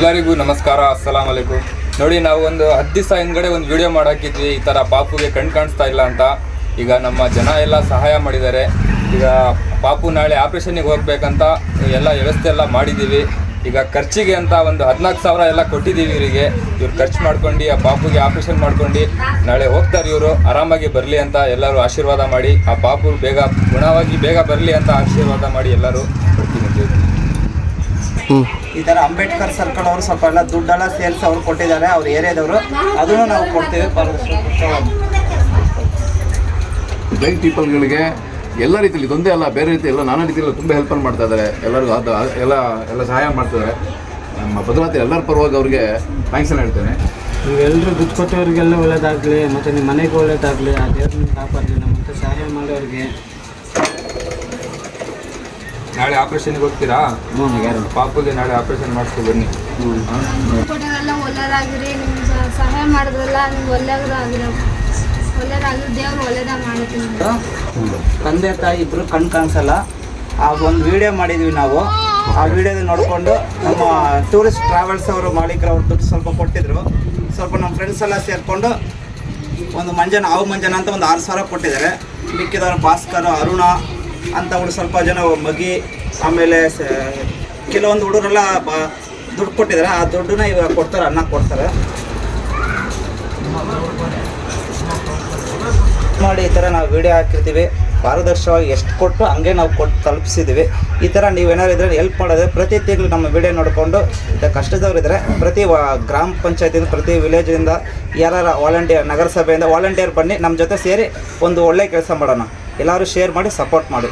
ಎಲ್ಲರಿಗೂ ನಮಸ್ಕಾರ, ಅಸ್ಸಲಾಂ ವಲೈಕುಮ್. ನೋಡಿ, ನಾವು ಒಂದು 10 ದಿವಸ ಹಿಂದ್ಗಡೆ ಒಂದು ವಿಡಿಯೋ ಮಾಡಾಕಿದ್ವಿ, ಈ ಥರ ಪಾಪುಗೆ ಕಣ್ಣು ಕಾಣಿಸ್ತಾ ಇಲ್ಲ ಅಂತ. ಈಗ ನಮ್ಮ ಜನ ಎಲ್ಲ ಸಹಾಯ ಮಾಡಿದ್ದಾರೆ. ಈಗ ಪಾಪು ನಾಳೆ ಆಪ್ರೇಷನ್ನಿಗೆ ಹೋಗ್ಬೇಕಂತ ಎಲ್ಲ ವ್ಯವಸ್ಥೆ ಎಲ್ಲ ಮಾಡಿದ್ದೀವಿ. ಈಗ ಖರ್ಚಿಗೆ ಅಂತ ಒಂದು 14,000 ಎಲ್ಲ ಕೊಟ್ಟಿದ್ದೀವಿ ಇವರಿಗೆ. ಇವ್ರು ಖರ್ಚು ಮಾಡ್ಕೊಂಡು ಆ ಪಾಪುಗೆ ಆಪ್ರೇಷನ್ ಮಾಡ್ಕೊಂಡು ನಾಳೆ ಹೋಗ್ತಾರೆ. ಇವರು ಆರಾಮಾಗಿ ಬರಲಿ ಅಂತ ಎಲ್ಲರೂ ಆಶೀರ್ವಾದ ಮಾಡಿ, ಆ ಪಾಪು ಗುಣವಾಗಿ ಬೇಗ ಬರಲಿ ಅಂತ ಆಶೀರ್ವಾದ ಮಾಡಿ ಎಲ್ಲರೂ ಕೊಡ್ತೀನಿ. ಈ ಥರ ಅಂಬೇಡ್ಕರ್ ಸರ್ಕಲ್ ಅವರು ಸ್ವಲ್ಪ ಎಲ್ಲ ದುಡ್ಡೆಲ್ಲ ಸೇರಿಸಿ ಅವ್ರು ಕೊಟ್ಟಿದ್ದಾರೆ, ಅವ್ರ ಏರಿಯಾದವರು. ಅದನ್ನು ನಾವು ಕೊಡ್ತೀವಿ. ಬ್ಲೈಂಡ್ ಪೀಪಲ್ಗಳಿಗೆ ಎಲ್ಲ ರೀತಿಯಲ್ಲಿ ಇದೊಂದೇ ಅಲ್ಲ, ಬೇರೆ ರೀತಿ ಎಲ್ಲ ನಾನಾ ರೀತಿಯಲ್ಲಿ ತುಂಬ ಹೆಲ್ಪನ್ನು ಮಾಡ್ತಾ ಇದ್ದಾರೆ. ಎಲ್ಲರಿಗೂ ಎಲ್ಲ ಸಹಾಯ ಮಾಡ್ತಿದ್ದಾರೆ. ನಮ್ಮ ಭದ್ರಾವತಿ ಎಲ್ಲರ ಪರವಾಗಿ ಅವ್ರಿಗೆ ಥ್ಯಾಂಕ್ಸನ್ನು ಹೇಳ್ತೇನೆ. ನೀವೆಲ್ಲರೂ ದುಡ್ಡು ಕೊಟ್ಟವ್ರಿಗೆಲ್ಲ ಒಳ್ಳೇದಾಗಲಿ, ಮತ್ತು ನಿಮ್ಮ ಮನೆಗೆ ಒಳ್ಳೇದಾಗಲಿ, ಆ ದೇವ್ರನ್ನ ಕಾಪಾಡಲಿ. ನಮ್ಮಂತ ಸಹಾಯ ಮಾಡೋರಿಗೆ. ನಾಳೆ ಆಪ್ರೇಷನ್ಗೆ ಹೋಗ್ತೀರಾ? ಪಾಪುಗೆ ನಾಳೆ ಆಪ್ರೇಷನ್ ಮಾಡಿಸ್ಕೊ ಬನ್ನಿ. ಕೊಟ್ಟರೆಲ್ಲ ಒಳ್ಳೆಯದಾಗಿರಿ. ನಿಮ್ಗೆ ಸಹಾಯ ಮಾಡಿದ್ರಲ್ಲ, ನಿಮ್ಗೆ ಒಳ್ಳೆಯದಾಗಿರೋ ದೇವ್ರು ಒಳ್ಳೇದಾಗ ಮಾಡ್ತೀನಿ. ತಂದೆ ತಾಯಿ ಇಬ್ಬರು ಕಣ್ಣು ಕಾಣಿಸಲ್ಲ. ಆ ಒಂದು ವಿಡಿಯೋ ಮಾಡಿದ್ವಿ ನಾವು. ಆ ವಿಡಿಯೋದ ನೋಡಿಕೊಂಡು ನಮ್ಮ ಟೂರಿಸ್ಟ್ ಟ್ರಾವೆಲ್ಸ್ ಅವರು ಮಾಲೀಕರು ಅವ್ರು ದುಡ್ಡು ಸ್ವಲ್ಪ ಕೊಟ್ಟಿದ್ರು. ಸ್ವಲ್ಪ ನಮ್ಮ ಫ್ರೆಂಡ್ಸ್ ಎಲ್ಲ ಸೇರಿಕೊಂಡು ಒಂದು ಮಂಜನ ಅಂತ ಒಂದು 6,000 ಕೊಟ್ಟಿದ್ದಾರೆ. ಮಿಕ್ಕಿದವರು ಭಾಸ್ಕರ್, ಅರುಣ ಅಂತಗಳು ಸ್ವಲ್ಪ ಜನ ಮಗಿ, ಆಮೇಲೆ ಕೆಲವೊಂದು ಹುಡುಗರೆಲ್ಲ ದುಡ್ಡು ಕೊಟ್ಟಿದ್ದಾರೆ. ಆ ದುಡ್ಡನ್ನ ಇವಾಗ ಕೊಡ್ತಾರೆ, ಅನ್ನ ಕೊಡ್ತಾರೆ ಮಾಡಿ. ಈ ಥರ ನಾವು ವಿಡಿಯೋ ಹಾಕಿರ್ತೀವಿ. ಪಾರದರ್ಶಕವಾಗಿ ಎಷ್ಟು ಕೊಟ್ಟು ಹಂಗೆ ನಾವು ತಲುಪಿಸಿದ್ದೀವಿ. ಈ ಥರ ನೀವೇನಾದ್ರು ಇದ್ದರೆ ಹೆಲ್ಪ್ ಮಾಡೋದು. ಪ್ರತಿ ತಿಂಗಳು ನಮ್ಮ ವಿಡಿಯೋ ನೋಡಿಕೊಂಡು ಕಷ್ಟದವರಿದ್ದರೆ ಪ್ರತಿ ಗ್ರಾಮ ಪಂಚಾಯತಿಯಿಂದ, ಪ್ರತಿ ವಿಲೇಜಿಂದ ಯಾರು ವಾಲಂಟಿಯರ್, ನಗರಸಭೆಯಿಂದ ವಾಲಂಟಿಯರ್ ಬನ್ನಿ, ನಮ್ಮ ಜೊತೆ ಸೇರಿ ಒಂದು ಒಳ್ಳೆಯ ಕೆಲಸ ಮಾಡೋಣ. ಎಲ್ಲರೂ ಶೇರ್ ಮಾಡಿ ಸಪೋರ್ಟ್ ಮಾಡಿ.